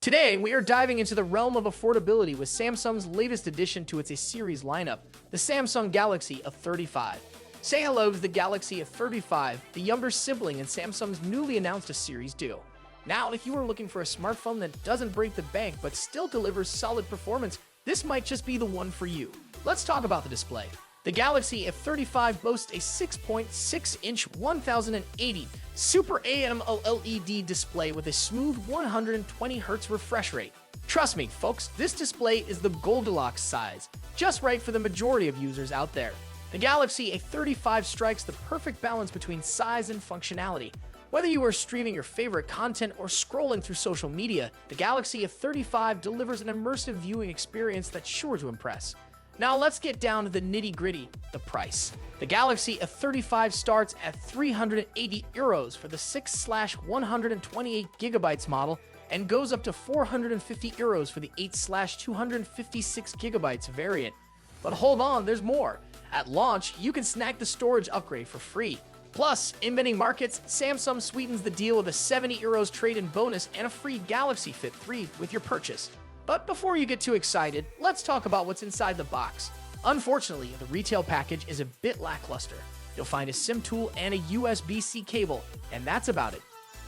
Today, we are diving into the realm of affordability with Samsung's latest addition to its A-series lineup, the Samsung Galaxy A35. Say hello to the Galaxy A35, the younger sibling in Samsung's newly announced A-series deal. Now, if you are looking for a smartphone that doesn't break the bank but still delivers solid performance, this might just be the one for you. Let's talk about the display. The Galaxy A35 boasts a 6.6-inch 1080 Super AMOLED display with a smooth 120 Hz refresh rate. Trust me, folks, this display is the Goldilocks size, just right for the majority of users out there. The Galaxy A35 strikes the perfect balance between size and functionality. Whether you are streaming your favorite content or scrolling through social media, the Galaxy A35 delivers an immersive viewing experience that's sure to impress. Now let's get down to the nitty-gritty, the price. The Galaxy A35 starts at €380 for the 6/128GB model and goes up to €450 for the 8/256GB variant. But hold on, there's more. At launch, you can snag the storage upgrade for free. Plus, in many markets, Samsung sweetens the deal with a €70 trade-in bonus and a free Galaxy Fit 3 with your purchase. But before you get too excited, let's talk about what's inside the box. Unfortunately, the retail package is a bit lackluster. You'll find a SIM tool and a USB-C cable, and that's about it.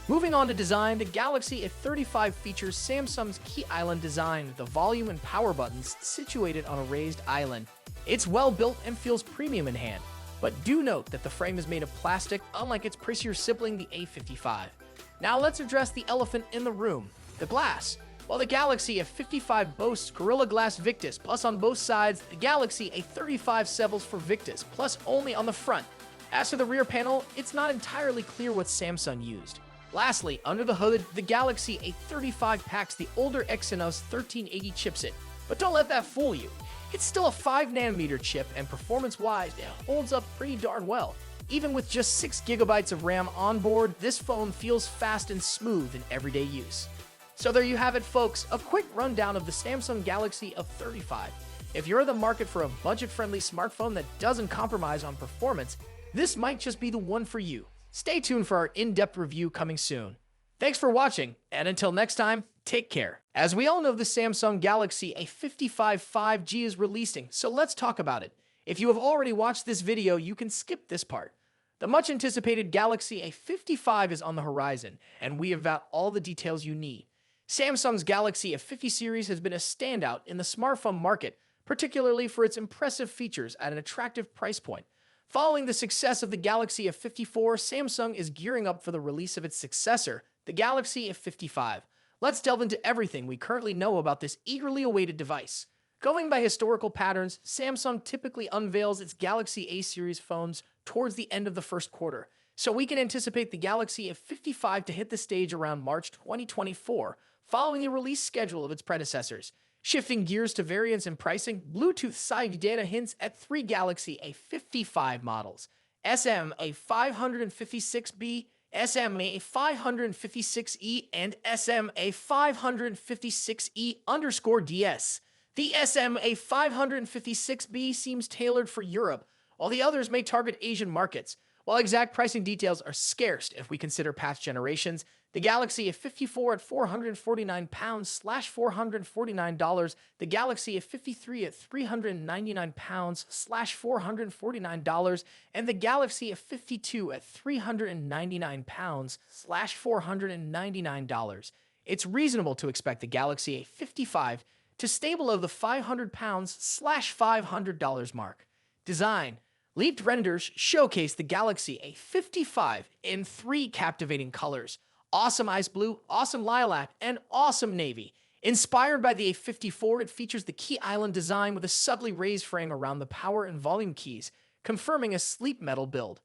Moving on to design, the Galaxy A35 features Samsung's key island design with the volume and power buttons situated on a raised island. It's well built and feels premium in hand, but do note that the frame is made of plastic, unlike its pricier sibling, the A55. Now let's address the elephant in the room, the glass. While the Galaxy A55 boasts Gorilla Glass Victus Plus on both sides, the Galaxy A35 settles for Victus Plus only on the front. As for the rear panel, it's not entirely clear what Samsung used. Lastly, under the hood, the Galaxy A35 packs the older Exynos 1380 chipset. But don't let that fool you. It's still a 5nm chip, and performance-wise, it holds up pretty darn well. Even with just 6GB of RAM on board, this phone feels fast and smooth in everyday use. So there you have it, folks, a quick rundown of the Samsung Galaxy A35. If you're in the market for a budget-friendly smartphone that doesn't compromise on performance, this might just be the one for you. Stay tuned for our in-depth review coming soon. Thanks for watching, and until next time, take care. As we all know, the Samsung Galaxy A55 5G is releasing, so let's talk about it. If you have already watched this video, you can skip this part. The much-anticipated Galaxy A55 is on the horizon, and we have got all the details you need. Samsung's Galaxy A50 series has been a standout in the smartphone market, particularly for its impressive features at an attractive price point. Following the success of the Galaxy A54, Samsung is gearing up for the release of its successor, the Galaxy A55. Let's delve into everything we currently know about this eagerly awaited device. Going by historical patterns, Samsung typically unveils its Galaxy A-series phones towards the end of the first quarter, so we can anticipate the Galaxy F55 to hit the stage around March 2024, following the release schedule of its predecessors. Shifting gears to variants and pricing, Bluetooth side data hints at 3 Galaxy A55 models: SMA556B, SMA556E, and SMA556E_DS. The SMA556B seems tailored for Europe, while the others may target Asian markets. While exact pricing details are scarce if we consider past generations, the Galaxy A54 at £449/$449, the Galaxy A53 at £399/$449, and the Galaxy A52 at £399/$499. It's reasonable to expect the Galaxy A55 to stay below the £500/$500 mark. Design. Leaked renders showcase the Galaxy A55 in 3 captivating colors: awesome ice blue, awesome lilac, and awesome navy. Inspired by the A54, it features the key island design with a subtly raised frame around the power and volume keys, confirming a sleek metal build.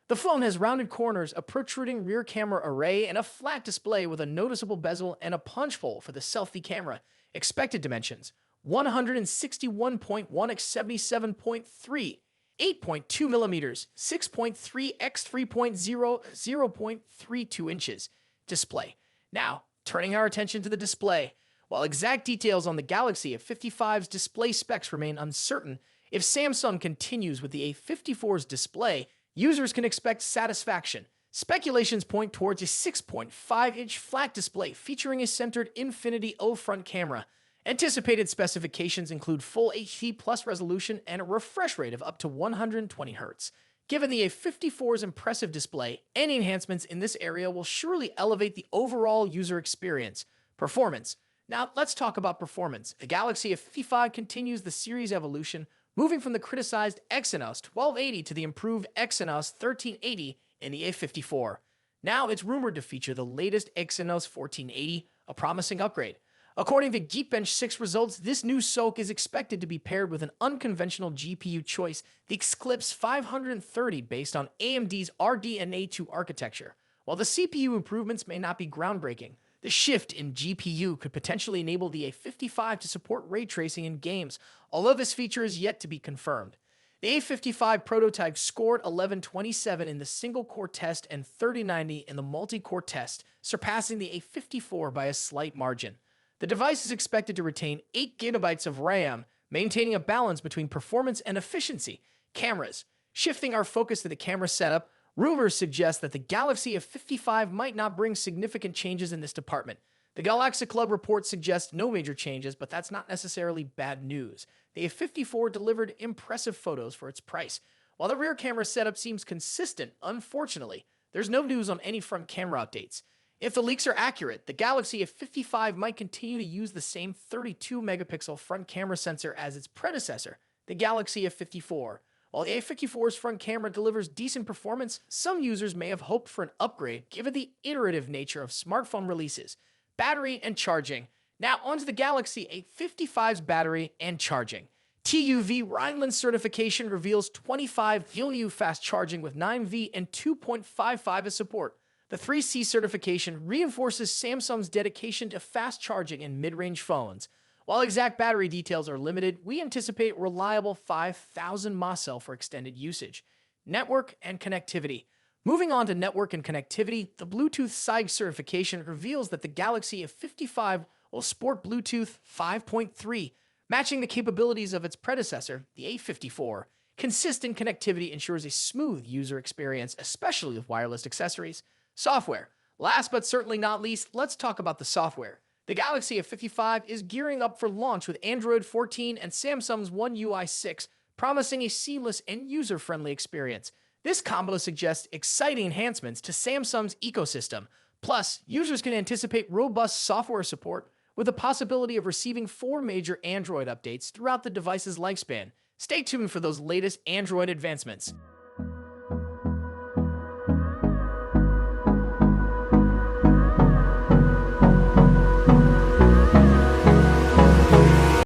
The phone has rounded corners, a protruding rear camera array, and a flat display with a noticeable bezel and a punch hole for the selfie camera. Expected dimensions: 161.1 x 77.3, 8.2 millimeters, 6.3 x 3.0, 0.32 inches. Display. Now, turning our attention to the display. While exact details on the Galaxy A55's display specs remain uncertain, if Samsung continues with the A54's display, users can expect satisfaction. Speculations point towards a 6.5-inch flat display featuring a centered Infinity O front camera. Anticipated specifications include full HD plus resolution and a refresh rate of up to 120 Hz. Given the A54's impressive display, any enhancements in this area will surely elevate the overall user experience. Performance. Now, let's talk about performance. The Galaxy A55 continues the series evolution, moving from the criticized Exynos 1280 to the improved Exynos 1380 in the A54. Now, it's rumored to feature the latest Exynos 1480, a promising upgrade. According to Geekbench 6 results, this new SoC is expected to be paired with an unconventional GPU choice, the Eclipse 530 based on AMD's RDNA2 architecture. While the CPU improvements may not be groundbreaking, the shift in GPU could potentially enable the A55 to support ray tracing in games, although this feature is yet to be confirmed. The A55 prototype scored 1127 in the single-core test and 3090 in the multi-core test, surpassing the A54 by a slight margin. The device is expected to retain 8 GB of RAM, maintaining a balance between performance and efficiency. Cameras. Shifting our focus to the camera setup, rumors suggest that the Galaxy A55 might not bring significant changes in this department. The Galaxy Club report suggests no major changes, but that's not necessarily bad news. The A54 delivered impressive photos for its price. While the rear camera setup seems consistent, unfortunately, there's no news on any front camera updates. If the leaks are accurate, the Galaxy A55 might continue to use the same 32-megapixel front camera sensor as its predecessor, the Galaxy A54. While the A54's front camera delivers decent performance, some users may have hoped for an upgrade given the iterative nature of smartphone releases. Battery and charging. Now onto the Galaxy A55's battery and charging. TÜV Rheinland certification reveals 25 VLU fast charging with 9V and 2.55 as support. The 3C certification reinforces Samsung's dedication to fast charging in mid-range phones. While exact battery details are limited, we anticipate reliable 5,000 mAh for extended usage. Network and connectivity. Moving on to network and connectivity, the Bluetooth SIG certification reveals that the Galaxy A55 will sport Bluetooth 5.3, matching the capabilities of its predecessor, the A54. Consistent connectivity ensures a smooth user experience, especially with wireless accessories. Software. Last but certainly not least, let's talk about the software. The Galaxy A55 is gearing up for launch with Android 14 and Samsung's One UI 6, promising a seamless and user-friendly experience. This combo suggests exciting enhancements to Samsung's ecosystem. Plus, users can anticipate robust software support with the possibility of receiving 4 major Android updates throughout the device's lifespan. Stay tuned for those latest Android advancements.